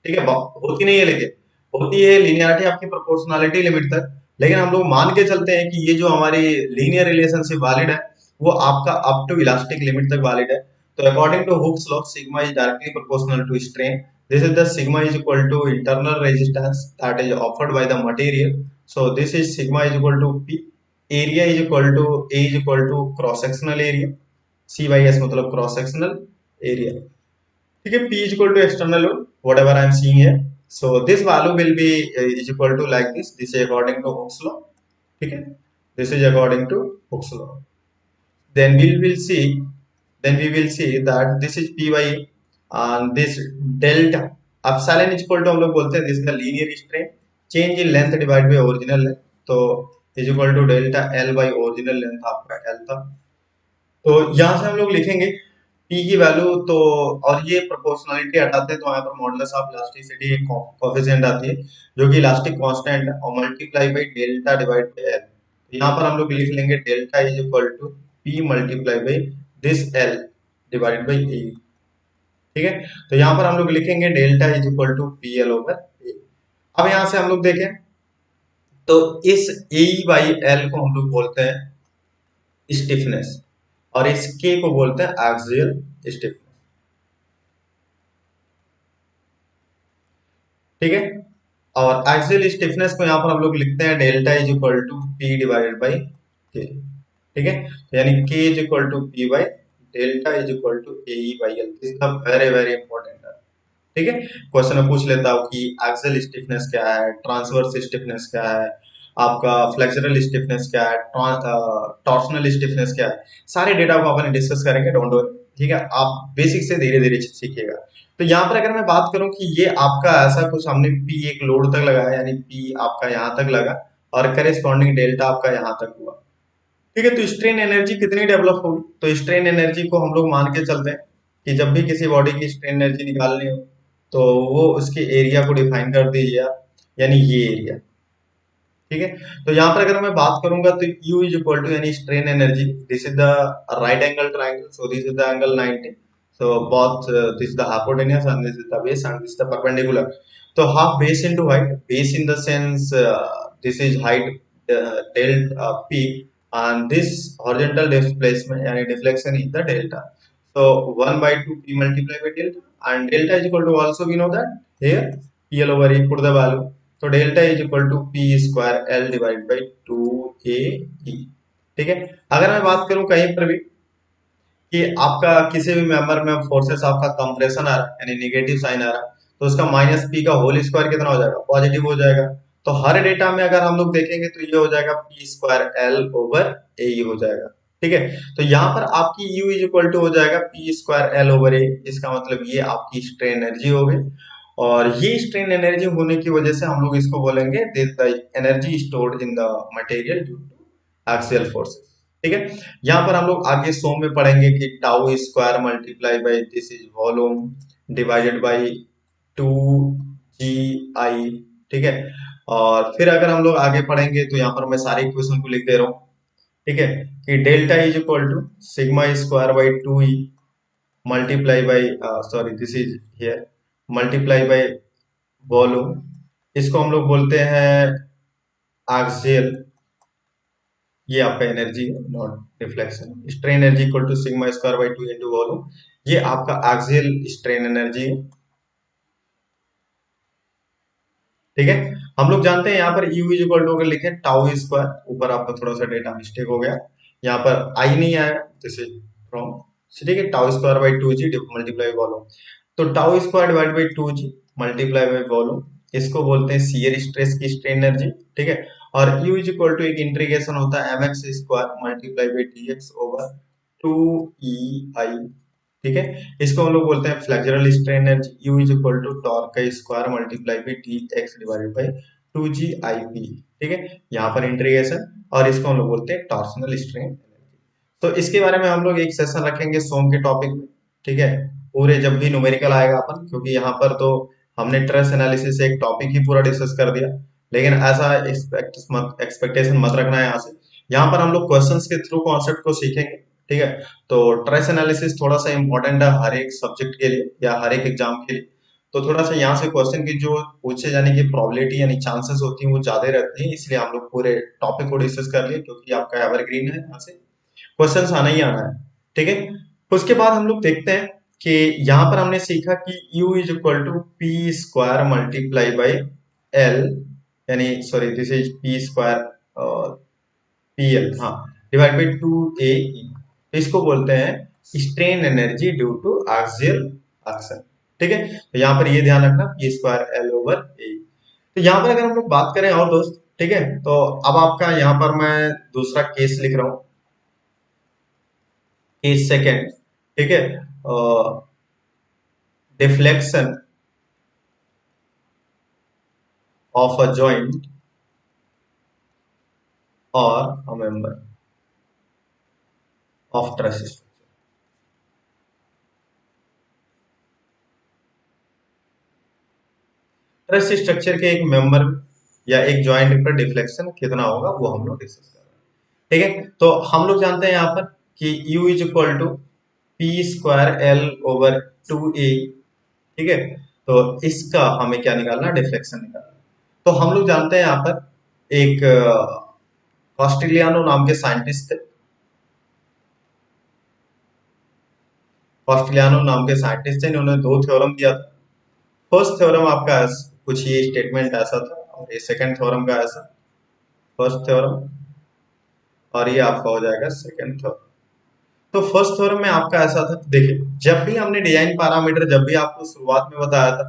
ठीक है। होती नहीं है, लेकिन होती है लीनियरिटी आपकी प्रोपोर्शनैलिटी लिमिट तक, लेकिन हम लोग मान के चलते हैं कि ये जो हमारी लीनियर रिलेशनशिप वैलिड है वो आपका अप टू इलास्टिक लिमिट तक वैलिड है। तो according to Hooke's law sigma is directly proportional to strain, This is the sigma is equal to internal resistance that is offered by the material. So this is sigma is equal to P. Area is equal to A is equal to cross sectional area. C by S मतलब cross sectional area. ठीक है, P is equal to external load, whatever I am seeing here. So this value will be is equal to like this. This is according to Hooke's law. ठीक है, this is according to Hooke's law. Then we will see that this is Py and this delta epsilon is equal to हम लोग बोलते हैं this is the linear strain change in length divided by original length, तो is equal to delta L by original length आपका L था। तो यहाँ से हम लोग लिखेंगे P की वैल्यू तो, और ये प्रोपोर्शनलिटी हटाते हैं तो यहाँ पर मॉडुलस ऑफ इलास्टिसिटी एक कोएफिशिएंट आती है जो कि इलास्टिक कांस्टेंट और multiply by delta divide by L. यहाँ पर हम लोग लिख लेंगे delta is equal to P multiply by this L divided by A. ठीक है, तो यहाँ पर हम लोग लिखेंगे delta is equal to P L over A. अब यहाँ से हम लोग देखें तो इस ए बाई एल को हम लोग बोलते हैं स्टिफनेस और इस के को बोलते हैं एक्सियल स्टिफनेस। ठीक है, और एक्सियल स्टिफनेस को यहाँ पर हम लोग लिखते हैं delta is equal to P divided by K. ठीक है, यानी K is equal to P by delta is equal to A by L. This is very very important. ठीक है, क्वेश्चन में पूछ लेता हूँ कि एक्सियल स्टिफनेस क्या है, ट्रांसवर्स स्टिफनेस क्या है, आपका फ्लेक्सुरल स्टिफनेस क्या है, टॉर्सनल स्टिफनेस क्या है, सारे डेटा को अपन डिस्कस करेंगे, डोंट वरी। ठीक है, आप बेसिक से धीरे धीरे सीखिएगा। तो यहाँ पर अगर मैं बात करूं कि ये आपका ऐसा कुछ हमने पी एक लोड तक लगाया, यानी पी आपका यहाँ तक लगा और करेस्पॉन्डिंग डेल्टा आपका यहाँ तक हुआ। ठीक है, तो स्ट्रेन एनर्जी कितनी डेवलप होगी, तो स्ट्रेन एनर्जी को हम लोग मान के चलते हैं कि जब भी किसी बॉडी की स्ट्रेन एनर्जी निकालनी हो तो वो उसके एरिया को डिफाइन कर दीजिए आप, यानी ये एरिया। ठीक है, तो यहाँ पर अगर मैं बात करूंगा तो U इज इक्वल टू यानी strain energy, this is the right angle triangle, so this is the angle 90, so both this is the hypotenuse and this is the base and this is the perpendicular. So half base into height, base in the sense this is height delta P and this horizontal displacement and deflection is the delta. So 1 by 2 P multiplied by delta, and delta is equal to, also we know that here PL over E, put the value. तो delta is equal to P square L divide by 2AE। ठीक है, अगर मैं बात करूं कहीं पर भी कि आपका किसी भी मेंबर में फोर्सेस आपका कंप्रेशन आ रहा है यानी नेगेटिव साइन आ रहा है, तो उसका माइनस पी का होल स्क्वायर कितना हो जाएगा, पॉजिटिव हो जाएगा। तो हर डेटा में अगर हम लोग देखेंगे तो ये हो जाएगा पी स्क्वायर एल ओवर ए हो जाएगा। ठीक है, तो यहाँ पर आपकी यू इज इक्वल टू हो जाएगा पी स्क्वायर एल ओवर ए। इसका मतलब ये आपकी स्ट्रेन एनर्जी हो गई, और ये स्ट्रेन एनर्जी होने की वजह से हम लोग इसको बोलेंगे this the energy stored in the material due to axial forces. ठीक है, यहाँ पर हम लोग आगे सो में पढ़ेंगे कि tau square multiply by this is volume divided by 2GI। ठीक है, और फिर अगर हम लोग आगे पढ़ेंगे तो यहाँ पर मैं सारे इक्वेशन को लिख दे रहा हूँ। ठीक है, कि delta is equal to sigma square by 2E multiply by sorry this is here multiply by volume, इसको हम लोग बोलते हैं एक्सियल, ये आपका एनर्जी है not reflection. Strain energy equal to sigma square by 2 into volume, ये आपका एक्सियल स्ट्रेन एनर्जी है। ठीक है, हम लोग जानते हैं यहाँ पर U इज इक्वल टू अगर लिखे टाउ स्क्वायर, ऊपर आपका थोड़ा सा डेटा मिस्टेक हो गया, यहाँ पर I नहीं आया, दिस इज फ्रॉम, ठीक है, tau square by 2G multiply volume. तो tau square divide by 2G multiply by volume, इसको बोलते हैं शियर स्ट्रेस की स्ट्रेन एनर्जी। ठीक है, और U इज इक्वल टू एक इंटीग्रेशन होता है mx square multiply by dx over 2EI। ठीक है, इसको हम लोग बोलते हैं flexural strain energy. U is equal to torque का square multiply by dx divided by 2GIP। ठीक है, यहाँ पर इंटीग्रेशन, और इसको हम लोग बोलते हैं टॉर्सनल स्ट्रेन एनर्जी। तो इसके बारे में हम लोग एक सेशन रखेंगे सोम के टॉपिक में। ठीक है, पूरे जब भी न्यूमेरिकल आएगा अपन, क्योंकि यहाँ पर तो हमने ट्रेस एनालिसिस से एक टॉपिक ही पूरा डिस्कस कर दिया, लेकिन ऐसा एक्सपेक्टेशन मत रखना है यहाँ से। यहाँ पर हम लोग क्वेश्चंस के थ्रू कॉन्सेप्ट को सीखेंगे। ठीक है, तो ट्रेस एनालिसिस थोड़ा सा इंपॉर्टेंट है हर एक सब्जेक्ट के लिए या हर एक एग्जाम के लिए, तो थोड़ा सा यहाँ से क्वेश्चन की जो पूछे जाने की प्रोबेबिलिटी यानी चांसेस होती हैं वो ज्यादा रहती हैं, इसलिए हम लोग पूरे टॉपिक को डिस्कस कर लिए, क्योंकि आपका एवरग्रीन है, यहाँ से क्वेश्चंस आना ही आना है। ठीक है, उसके बाद हम लोग देखते हैं कि यहां पर हमने सीखा कि U is equal to P square multiply by L, यानी sorry this is P square P L, हाँ, डिवाइड बाई 2 ए, तो इसको बोलते हैं strain energy due to axial action. ठीक है, तो यहाँ पर ये ध्यान रखना P square L over A. तो यहाँ पर अगर हम लोग बात करें और दोस्त, ठीक है, तो अब आपका यहाँ पर मैं दूसरा केस लिख रहा हूँ, केस सेकेंड। ठीक है, डिफ्लेक्शन ऑफ अ जॉइंट और a member of truss. Truss structure के एक मेंबर या एक जॉइंट पर डिफ्लेक्शन कितना होगा वो हम लोग डिस्कस कर रहे हैं। ठीक है, तो हम लोग जानते हैं यहाँ पर कि U is equal to P square L over 2a। ठीक है, तो इसका हमें क्या निकालना, डिफ्लेक्शन निकालना। तो हम लोग जानते हैं यहाँ पर एक कॉस्टिलियानो नाम के साइंटिस्ट थे। कॉस्टिलियानो नाम के साइंटिस्ट थे, इन्होंने दो थ्योरम दिया था। फर्स्ट थ्योरम आपका कुछ ये स्टेटमेंट ऐसा था, और ये सेकंड थ्योरम का ऐसा, फर्स्ट थ्योरम और ये आपका हो जाएगा सेकंड थ्योरम। तो फर्स्ट थ्योरम में आपका ऐसा था, देखिए जब भी हमने डिजाइन पैरामीटर, जब भी आपको शुरुआत में बताया था,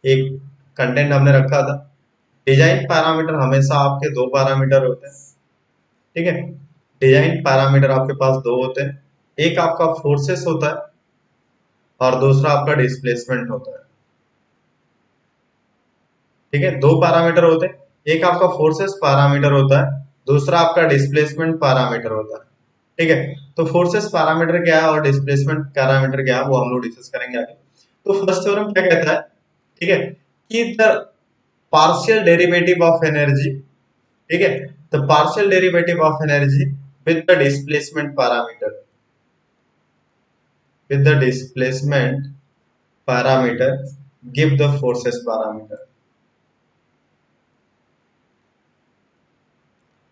एक कंटेंट हमने रखा था, डिजाइन पैरामीटर हमेशा आपके दो पैरामीटर होते हैं। ठीक है, डिजाइन पैरामीटर आपके पास दो होते हैं, एक आपका फोर्सेस होता है और दूसरा आपका डिस्प्लेसमेंट होता है। ठीक है, दो पैरामीटर होते हैं, एक आपका फोर्सेस पैरामीटर होता है, दूसरा आपका डिस्प्लेसमेंट पैरामीटर होता है। ठीक है, तो फोर्सेस पैरामीटर क्या है और डिस्प्लेसमेंट पैरामीटर क्या है वो हम लोग डिस्कस करेंगे आगे। तो फर्स्ट थ्योरम क्या कहता है, ठीक है, कि the partial derivative of energy, ठीक है, the partial derivative of energy with the displacement parameter, with the displacement parameter give the forces parameter.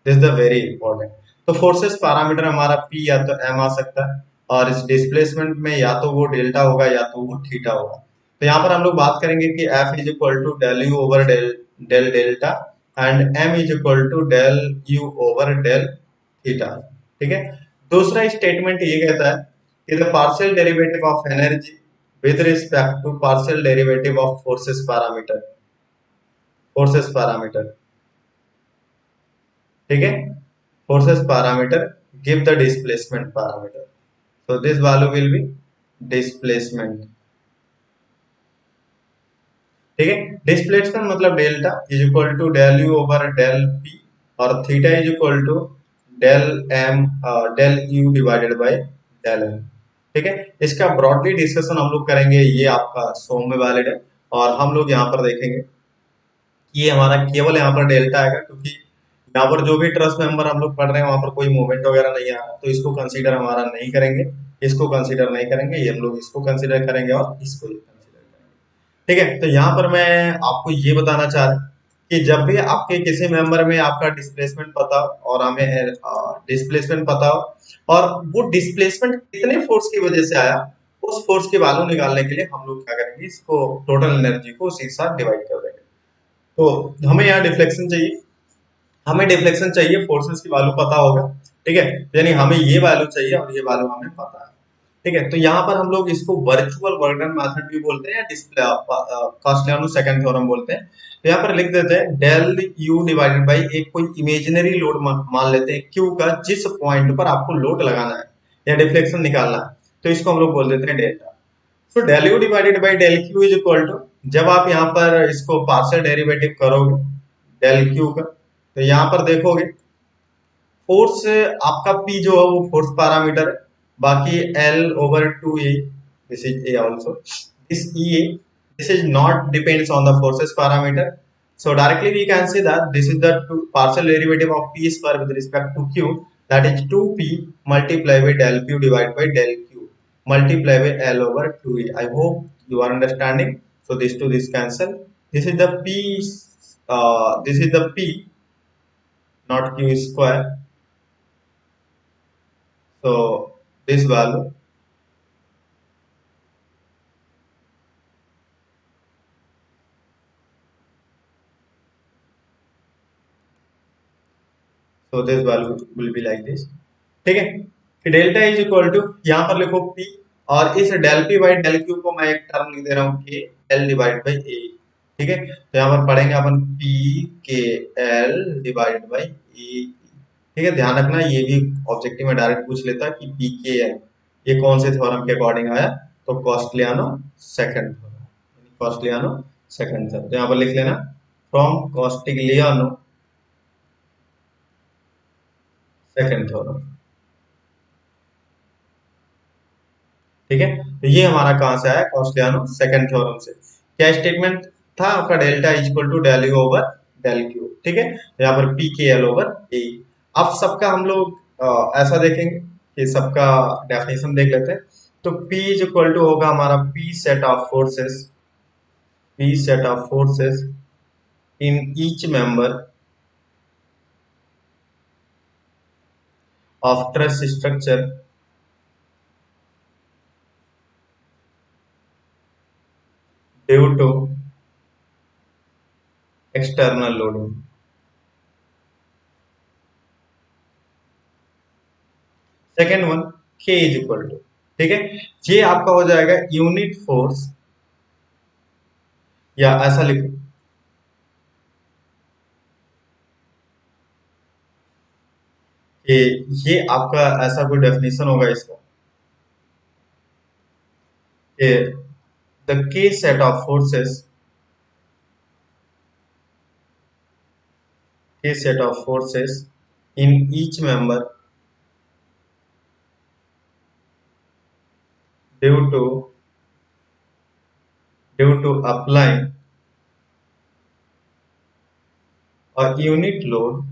This is the very important. तो फोर्सेस पैरामीटर हमारा P या तो M आ सकता है, और इस डिस्प्लेसमेंट में या तो वो डेल्टा होगा या तो वो थीटा होगा। तो यहाँ पर हम लोग बात करेंगे कि F is equal to del U over del del delta and M is equal to del U over del theta. ठीक है, दूसरा स्टेटमेंट ये कहता है कि the partial derivative of energy with respect to partial derivative of forces parameter, ठीक है, forces parameter give the displacement parameter, so this value will be displacement। ठीक है, डिस्प्लेसमेंट मतलब delta is equal to del U over del P, और theta is equal to del M del U divided by del M. ठीक है, इसका ब्रॉडली डिस्कशन हम लोग करेंगे, ये आपका सोम में वैलिड है, और हम लोग यहाँ पर देखेंगे ये हमारा केवल यहाँ पर डेल्टा आएगा, क्योंकि यहाँ पर जो भी ट्रस्ट मेंबर हम लोग पढ़ रहे हैं वहां पर कोई मूवमेंट वगैरह नहीं आ रहा, तो इसको कंसीडर हमारा नहीं करेंगे, इसको कंसीडर नहीं करेंगे, ये हम लोग इसको कंसीडर करेंगे और इसको कंसीडर करेंगे। ठीक है, तो यहाँ पर मैं आपको ये बताना चाह रहा हूँ कि जब भी आपके किसी मेंबर में आपका डिस्प्लेसमेंट पता हो और हमें डिस्प्लेसमेंट पता हो और वो डिस्प्लेसमेंट कितने फोर्स की वजह से आया, उस फोर्स की वैल्यू निकालने के लिए हम लोग क्या करेंगे, इसको टोटल एनर्जी को उसी के साथ डिवाइड कर देंगे। तो हमें यहाँ डिफ्लेक्शन चाहिए, हमें डिफ्लेक्शन चाहिए, फोर्सेस की वैल्यू पता होगा। ठीक है, यानी हमें ये वैल्यू चाहिए और ये वैल्यू हमें पता है। ठीक है, तो यहाँ पर हम लोग इसको वर्चुअल वर्क डन मेथड भी बोलते हैं या डिस्प्ले कास्टिलियानो सेकंड थ्योरम बोलते हैं। तो यहाँ पर लिख देते हैं डेल यू डिवाइडेड बाई एक कोई इमेजिनरी लोड मान लेते हैं क्यू का, जिस पॉइंट पर आपको लोड लगाना है या डिफ्लेक्शन निकालना है, तो इसको हम लोग बोल देते हैं delta. So del U divided by del Q is equal to, जब आप यहाँ पर इसको पार्शियल डेरिवेटिव करोगे डेल क्यू का, तो यहाँ पर देखोगे फोर्स आपका P जो है वो फोर्स पैरामीटर है, बाकी L over 2A, this is A also, this EA, this is not depends on the forces parameter, so directly we can say that this is the partial derivative of P square with respect to Q, that is 2P multiplied by del Q divided by del Q multiplied by L over 2A. I hope you are understanding. So this to this cancel, this is the P, this is the P, not Q square. So this value So this value will be like this. ठीक है, कि डेल्टा इज इक्वल टू, यहाँ पर लिखो P, और इस del P by del Q को मैं एक टर्म लिख दे रहा हूँ K L divide by A। ठीक है, तो यहाँ पर पढ़ेंगे अपन P K L divide by A। ठीक है, ध्यान रखना ये भी ऑब्जेक्टिव में डायरेक्ट पूछ लेता है कि P K L ये कौन से थ्योरम के अकॉर्डिंग आया, तो कॉस्टलियानो सेकंड थ्योरम, कॉस्टलियानो सेकंड थ्योरम। तो यहाँ पर लिख लेना फ्रॉम कॉस्टिग्लियानो सेकंड थ्योरम। ठीक है, तो ये हमारा कहां से आया, कॉस्टलियानो सेकंड थ्योरम से। क्या स्टेटमेंट था आपका, delta is equal to del U over del Q. ठीक है, तो यहाँ पर P K L over A. अब सबका हम लोग ऐसा देखेंगे कि सबका डेफिनेशन देख लेते हैं। तो P इज इक्वल टू होगा हमारा P set of forces, P set of forces in each member of truss structure due to external loading. Second one K is equal to, ठीक है, ये आपका हो जाएगा यूनिट फोर्स, या ऐसा लिखो कि ये आपका ऐसा कोई डेफिनेशन होगा इसका कि the K set of forces, K set of forces in each member due to applying a unit load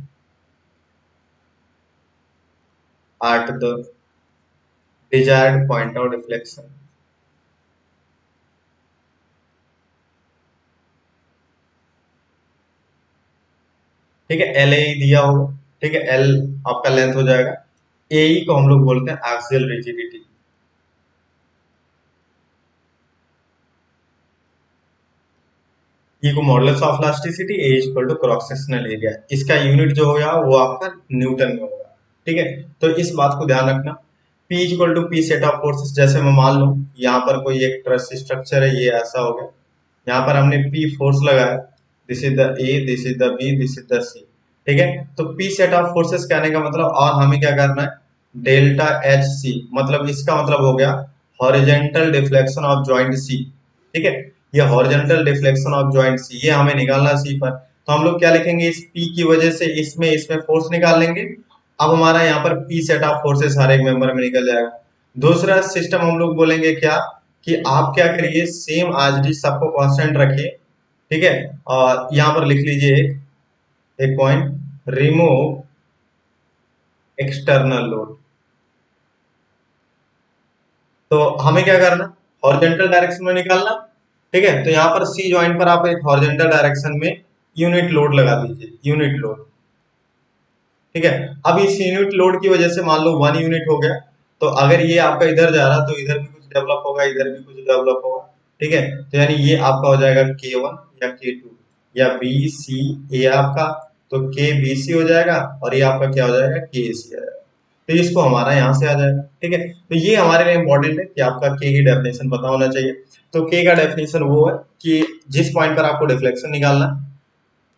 at the desired point of deflection। ठीक है, एल ए दिया होगा, ठीक है, एल आपका लेंथ हो जाएगा, ए को हम लोग बोलते हैं एक्सियल रिजिडिटी। ई को modulus of elasticity, A equal to cross sectional area, इसका यूनिट जो होगा वो आपका न्यूटन में होगा। ठीक है, तो इस बात को ध्यान रखना। P equal to P set of forces, जैसे मैं मान लूं यहाँ पर कोई एक ट्रस स्ट्रक्चर है, ये ऐसा हो गया, यहाँ पर हमने P फोर्स लगाया, this is the A, this is the B, this is the C. ठीक है, तो P सेट ऑफ फोर्सेस कहने का मतलब, और हमें क्या करना है, डेल्टा एच सी, मतलब इसका मतलब हो गया horizontal deflection of joint C. ठीक है, ये हॉरिजेंटल डिफ्लेक्शन ऑफ जॉइंट सी, ये हमें निकालना है सी पर। तो हम लोग क्या लिखेंगे, इस P की वजह से इसमें इसमें फोर्स निकाल लेंगे। अब हमारा यहाँ पर P सेट ऑफ फोर्सेस हर एक मेंबर में निकल जाएगा। दूसरा सिस्टम हम लोग बोलेंगे क्या, कि आप क्या करिए, सेम आज डी सबको कांस्टेंट रखिए। ठीक है, और यहाँ पर लिख लीजिए एक पॉइंट, रिमूव एक्सटर्नल लोड। तो हमें क्या करना, हॉरिजॉन्टल डायरेक्शन में निकालना। ठीक है, तो यहाँ पर सी जॉइंट पर आप एक हॉरिजॉन्टल डायरेक्शन में यूनिट लोड लगा दीजिए, यूनिट लोड। ठीक है, अब इस यूनिट लोड की वजह से मान लो 1 यूनिट हो गया, तो अगर ये आपका इधर जा रहा तो इधर भी कुछ डेवलप होगा, इधर भी कुछ डेवलप होगा। ठीक है, तो यानी ये आपका हो जाएगा K1 या K2 या बी सी ए आपका, तो के बी सी हो जाएगा, और ये आपका क्या हो जाएगा, के सी आ जाएगा। तो इसको हमारा यहाँ से आ जाएगा। ठीक है, तो ये हमारे लिए इंपॉर्टेंट है कि आपका के की डेफिनेशन पता होना चाहिए। तो के का डेफिनेशन वो है कि जिस पॉइंट पर आपको डिफ्लेक्शन निकालना,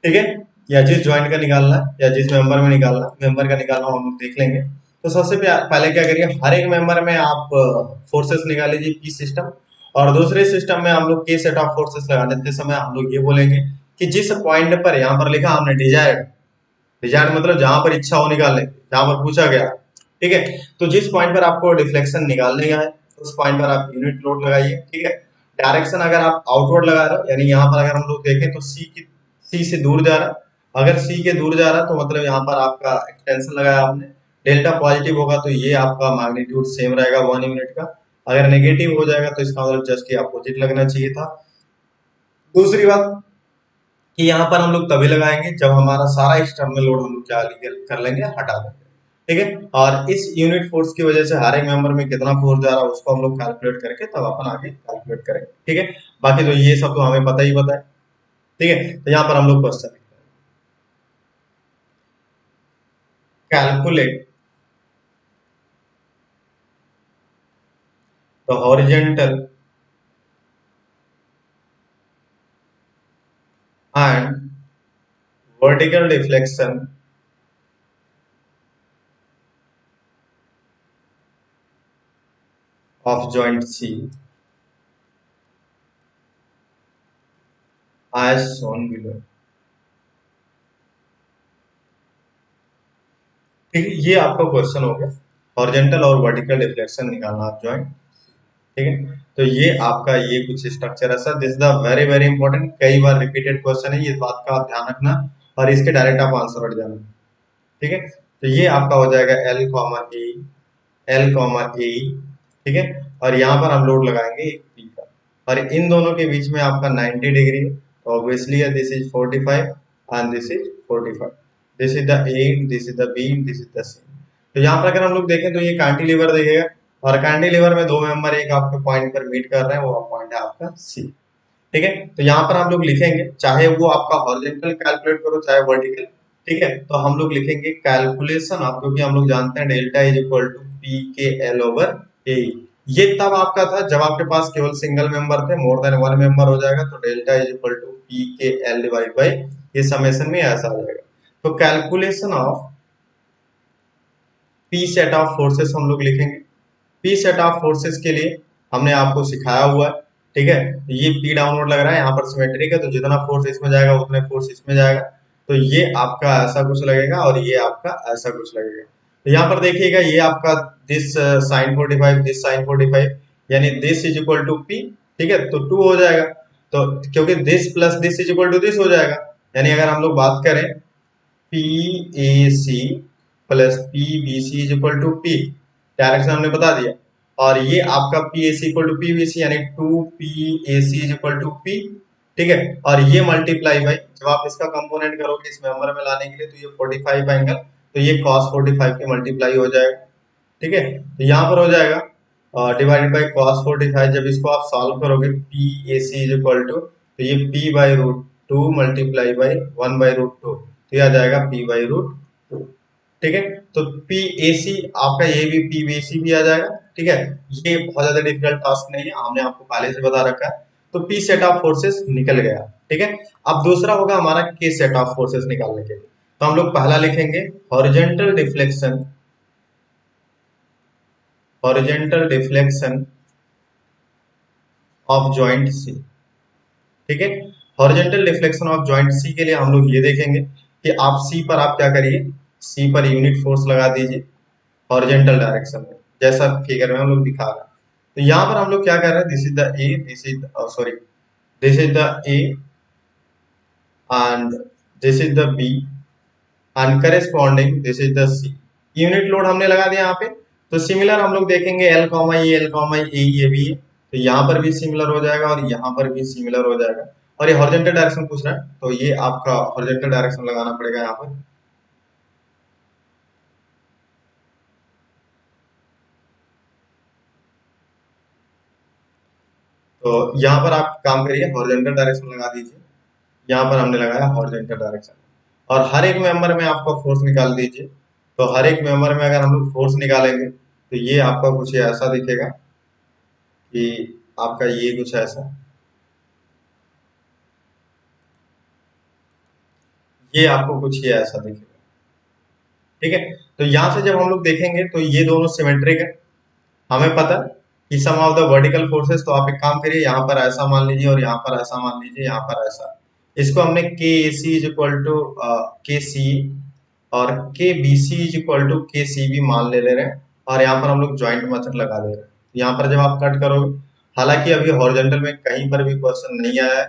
ठीक है, या जिस ज्वाइंट का निकालना है या जिस मेंबर में निकालना, मेंबर का निकालना हम लोग देख लेंगे। तो सबसे पहले क्या करिए, हर एक मेंबर में आप फोर्सेस निकाल लीजिए पी सिस्टम, और दूसरे सिस्टम में हम लोग के सेट ऑफ फोर्सेस लगा देते समय हम लोग ये बोलेंगे कि जिस पॉइंट पर यहाँ पर लिखा हमने डिजायर्ड, डिजायर्ड मतलब जहां पर इच्छा हो निकालने, जहां पर पूछा गया। ठीक है, तो जिस पॉइंट पर आपको डिफ्लेक्शन निकालने का है, उस पॉइंट पर आप यूनिट लोड लगाइए। ठीक है, डायरेक्शन अगर आप आउटवर्ड लगा रहे हो, यानी यहाँ पर अगर हम लोग देखें तो सी से दूर जा रहा, अगर सी के दूर जा रहा तो मतलब यहाँ पर आपका एक्सटेंशन लगाया आपने, डेल्टा पॉजिटिव होगा तो ये आपका मैग्नीट्यूड सेम रहेगा 1 यूनिट का, अगर नेगेटिव हो जाएगा तो इसका मतलब जस्ट अपोजिट लगना चाहिए था। दूसरी बात कि यहाँ पर हम लोग तभी लगाएंगे जब हमारा सारा एक्सटर्नल लोड हम लोग क्या कर लेंगे, हटा देंगे। ठीक है, और इस यूनिट फोर्स की वजह से हर एक मेंबर में कितना फोर्स जा रहा है उसको हम लोग कैलकुलेट करके तब अपन आगे कैलकुलेट करेंगे। ठीक है, बाकी तो ये सब तो हमें पता ही पता है। ठीक है, तो यहाँ पर हम लोग question calculate the horizontal and vertical deflection of joint C as shown below. ठीक है, ये आपका क्वेश्चन हो गया, हॉरिजॉन्टल और वर्टिकल डिफ्लेक्शन निकालना आप जॉइंट। ठीक है, तो ये आपका ये कुछ स्ट्रक्चर है sir, this the very very important, कई बार रिपीटेड क्वेश्चन है, ये बात का आप ध्यान रखना और इसके डायरेक्ट आप आंसर हट जाना। ठीक है, तो ये आपका हो जाएगा एल कॉमा ए, एल कॉमा ए, ठीक है, और यहाँ पर हम लोड लगाएंगे एक पी का, और इन दोनों के बीच में आपका 90 डिग्री है, तो obviously this is 45 and this is 45, this is the A, this is the B, this is the C. तो यहाँ पर अगर हम लोग देखें तो ये कैंटिलीवर देखेगा, और कैंटिलीवर में दो मेंबर एक आपके पॉइंट पर मीट कर रहे हैं, वो पॉइंट है आपका सी। ठीक है, तो यहाँ पर हम लोग लिखेंगे, चाहे वो आपका हॉरिजॉन्टल कैलकुलेट करो चाहे वर्टिकल। ठीक है, तो हम लोग लिखेंगे कैलकुलेशन ऑफ, क्योंकि हम लोग जानते हैं delta is equal to P K L over A. ये तब आपका था जब आपके पास केवल सिंगल मेंबर थे, मोर देन वन मेंबर हो जाएगा तो delta is equal to P K L divide by, ये समेशन में ऐसा आ जाएगा। तो calculation of P set of forces हम लोग लिखेंगे। पी सेट ऑफ फोर्सेस के लिए हमने आपको सिखाया हुआ है। ठीक है, ये पी डाउनवर्ड लग रहा है, यहाँ पर सिमेट्रिक है, तो जितना फोर्स इसमें जाएगा उतने फोर्स इसमें जाएगा, तो ये आपका ऐसा कुछ लगेगा और ये आपका ऐसा कुछ लगेगा। तो यहाँ पर देखिएगा ये आपका दिस साइन 45, दिस साइन 45, यानी this is equal to P. ठीक है, तो 2 हो जाएगा, तो क्योंकि this plus this is equal to this हो जाएगा, यानी अगर हम लोग बात करें P A C plus P B C is equal to P, direction हमने बता दिया, और ये आपका P A C equal to P B C, यानी 2 P A C is equal to P. ठीक है, और ये मल्टीप्लाई बाई, जब आप इसका कंपोनेंट करोगे इस मेंबर में लाने के लिए, तो ये 45 एंगल, तो ये cos 45 की मल्टीप्लाई हो जाएगा। ठीक है, तो यहाँ पर हो जाएगा डिवाइडेड बाई cos 45, जब इसको आप सॉल्व करोगे P A C is equal to, तो ये p by root two multiply by 1 by root two, तो ये आ जाएगा p बाई रूट टू। ठीक है, तो पी ए सी आपका ये भी पी बी सी भी आ जाएगा। ठीक है, ये बहुत ज्यादा डिफिकल्ट टास्क नहीं है, हमने आपको पहले से बता रखा है। तो पी सेट ऑफ फोर्सेस निकल गया। ठीक है, अब दूसरा होगा हमारा के सेट ऑफ फोर्सेस निकालने के लिए, तो हम लोग पहला लिखेंगे horizontal deflection, horizontal deflection of joint C. ठीक है, horizontal deflection of joint C के लिए हम लोग ये देखेंगे कि आप सी पर आप क्या करिए, सी पर यूनिट फोर्स लगा दीजिए हॉरिजॉन्टल डायरेक्शन में, जैसा फिगर में हम लोग दिखा रहे हैं। तो यहाँ पर हम लोग क्या कर रहे हैं, this is the A, this is sorry, this is the A and this is the B and corresponding this is the C. Unit load हमने लगा दिया यहाँ पे, तो सिमिलर हम लोग देखेंगे L comma E, L comma A, ये भी है, तो यहाँ पर भी सिमिलर हो जाएगा और यहाँ पर भी सिमिलर हो जाएगा, और ये हॉरिजॉन्टल डायरेक्शन पूछ रहा है, तो ये आपका हॉरिजॉन्टल डायरेक्शन लगाना पड़ेगा यहाँ पर। तो यहाँ पर आप काम करिए, हॉरिजॉन्टल डायरेक्शन लगा दीजिए, यहाँ पर हमने लगाया हॉरिजॉन्टल डायरेक्शन, और हर एक मेंबर में आपका फोर्स निकाल दीजिए। तो हर एक मेंबर में अगर हम लोग फोर्स निकालेंगे तो ये आपका कुछ ऐसा दिखेगा कि आपका ये कुछ ऐसा, ये आपको कुछ ये ऐसा दिखेगा। ठीक है, तो यहाँ से जब हम लोग देखेंगे तो ये दोनों सिमेट्रिक है, हमें पता है कि सम ऑफ द वर्टिकल फोर्सेस, तो आप एक काम करिए, यहाँ पर ऐसा मान लीजिए और यहाँ पर ऐसा मान लीजिए, यहाँ पर ऐसा, इसको हमने K A C is equal to K C और K B C is equal to K C भी मान ले रहे हैं, और यहाँ पर हम लोग ज्वाइंट मेथड लगा दे रहे हैं। यहाँ पर जब आप कट करोगे, हालांकि अभी हॉरिजॉन्टल में कहीं पर भी क्वेश्चन नहीं आया है,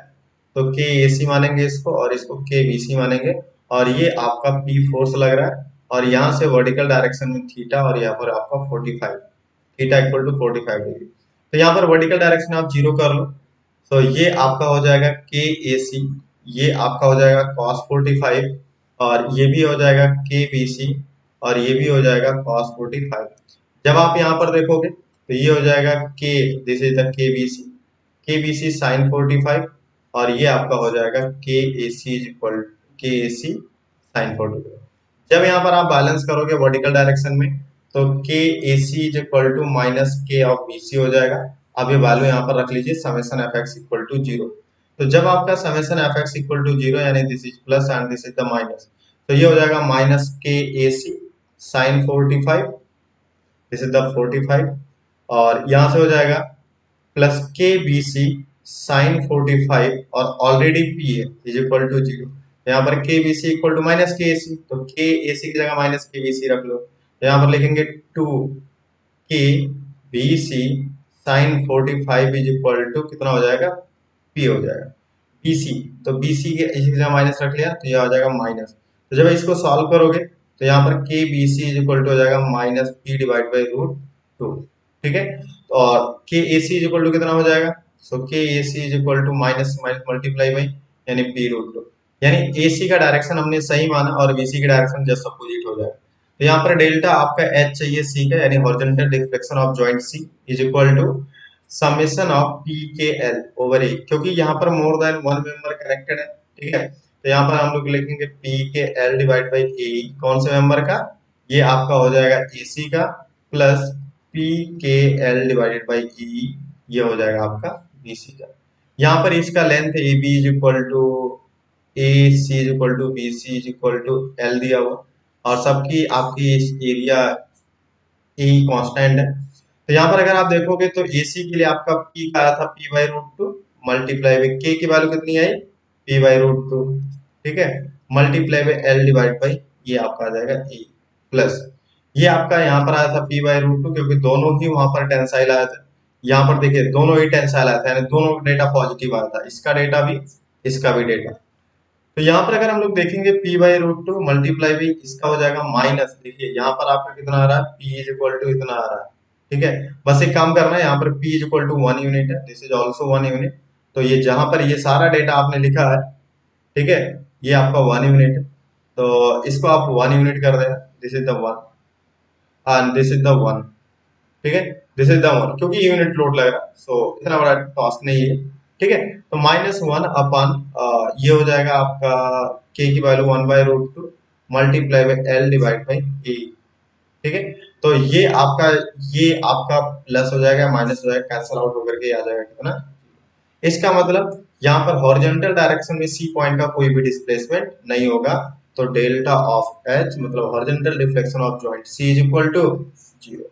तो के ए सी मानेंगे इसको और इसको के बी सी मानेंगे, और ये आपका पी फोर्स लग रहा है, और यहाँ से वर्टिकल डायरेक्शन में थीटा, और यहाँ पर आपका 45, थीटा इक्वल टू 45 डिग्री। तो यहाँ पर वर्टिकल डायरेक्शन आप जीरो कर लो, तो ये आपका हो जाएगा के ए सी, ये आपका हो जाएगा cos 45, और ये भी हो जाएगा के बी सी, और ये भी हो जाएगा cos 45। जब आप यहाँ पर देखोगे तो ये हो जाएगा के, दिस इज द के बी सी साइन 45, और ये आपका हो जाएगा के ए सी इज इक्वल के ए सी साइन 45। जब यहाँ पर आप बैलेंस करोगे वर्टिकल डायरेक्शन में तो K A C is equal to minus K of B C हो जाएगा। अब ये वैल्यू यहाँ पर रख लीजिए summation F X equal to zero. तो जब आपका summation F X equal to zero यानी this is plus and this is the minus, तो ये हो जाएगा minus K A C sine 45, this is the 45, और यहाँ से हो जाएगा प्लस के बी सी साइन 45 और ऑलरेडी पी है इज इक्वल टू जीरो। यहाँ पर K B C equal to minus K A सी, तो के ए सी की जगह माइनस के बी सी रख लो। तो यहाँ पर लिखेंगे two K B C sine 45 is equal to कितना हो जाएगा, पी हो जाएगा बी सी। तो बी सी के इसी जगह माइनस रख लिया तो यह हो जाएगा माइनस। तो जब इसको सॉल्व करोगे तो यहाँ पर K B C is equal to हो जाएगा minus P divide by root two. ठीक है, और K A C is equal to कितना हो जाएगा, so K A C is equal to minus minus multiply by यानी पी रूट टू। यानी ए सी का डायरेक्शन हमने सही माना और बी सी का डायरेक्शन जस्ट अपोजिट हो जाएगा। तो यहाँ पर डेल्टा आपका एच चाहिए सी का, यानी horizontal deflection of joint C is equal to summation of P K L over A, क्योंकि यहाँ पर more than one member connected है। ठीक है, तो यहाँ पर हम लोग लिखेंगे P K L divide by ए, कौन से मेंबर का, ये आपका हो जाएगा ए सी का, plus P K L divided by E, ये हो जाएगा आपका बी सी का। यहाँ पर इसका length A B is equal to A C is equal to B C is equal to L दिया हुआ, और सबकी आपकी एरिया ए कांस्टेंट है। तो यहाँ पर अगर आप देखोगे तो AC के लिए आपका P का आया था P by root two multiply by K की वैल्यू कितनी आई, P बाई रूट टू। ठीक है, multiply by L divide by ये आपका आ जाएगा E, प्लस ये आपका यहाँ पर आया था P बाई रूट टू, क्योंकि दोनों ही वहां पर टेंसाइल आया था। यहाँ पर देखिए दोनों ही टेंसाइल आया था, यानी दोनों डेटा पॉजिटिव आया था, इसका डेटा भी इसका भी डेटा। तो यहाँ पर अगर हम लोग देखेंगे P by root two multiply भी इसका हो जाएगा माइनस, देखिए यहाँ पर आपका कितना आ रहा है, P इज इक्वल टू इतना आ रहा है। ठीक है, बस एक काम करना है, यहाँ पर P is equal to 1 unit है, दिस इज ऑल्सो 1 यूनिट। तो ये जहां पर ये सारा डेटा आपने लिखा है, ठीक है, ये आपका 1 यूनिट है, तो इसको आप 1 यूनिट कर देना, this is the 1 and this is the 1। ठीक है, दिस इज द 1, क्योंकि यूनिट लोड लग रहा है, सो इतना बड़ा टास्क नहीं है। ठीक है, तो -1 अपन ये हो जाएगा आपका k की value 1 by root two multiply by L divide by A. ठीक है, तो ये आपका प्लस हो जाएगा माइनस हो जाएगा, कैंसल आउट होकर के आ जाएगा कितना। इसका मतलब यहाँ पर हॉरिजॉन्टल डायरेक्शन में सी पॉइंट का कोई भी डिस्प्लेसमेंट नहीं होगा, तो डेल्टा ऑफ एच मतलब horizontal deflection of joint C is equal to zero.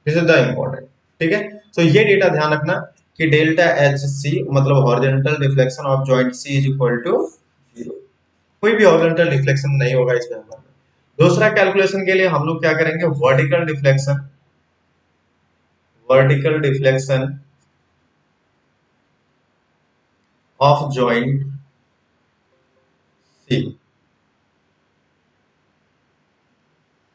This is the important. ठीक है, तो ये डेटा ध्यान रखना कि डेल्टा एच सी मतलब horizontal deflection of joint C is equal to zero, कोई भी हॉरिजॉन्टल डिफ्लेक्शन नहीं होगा इस मेंबर में। दूसरा कैलकुलेशन के लिए हम लोग क्या करेंगे, vertical deflection, vertical deflection of joint C,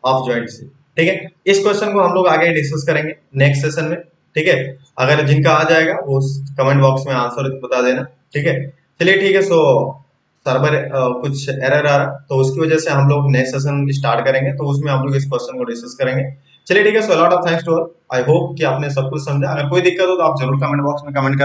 of joint C. ठीक है, इस क्वेश्चन को हम लोग आगे डिस्कस करेंगे नेक्स्ट सेशन में। ठीक है, अगर जिनका आ जाएगा वो कमेंट बॉक्स में आंसर बता देना। ठीक है, चलिए ठीक है, सो सर्वर कुछ एरर आ रहा, तो उसकी वजह से हम लोग नेक्स्ट सेशन स्टार्ट करेंगे, तो उसमें हम लोग इस क्वेश्चन को डिस्कस करेंगे। चलिए ठीक है, so lot of thanks to all, I hope कि आपने सब कुछ समझा। अगर कोई दिक्कत हो तो आप जरूर कमेंट बॉक्स में कमेंट कर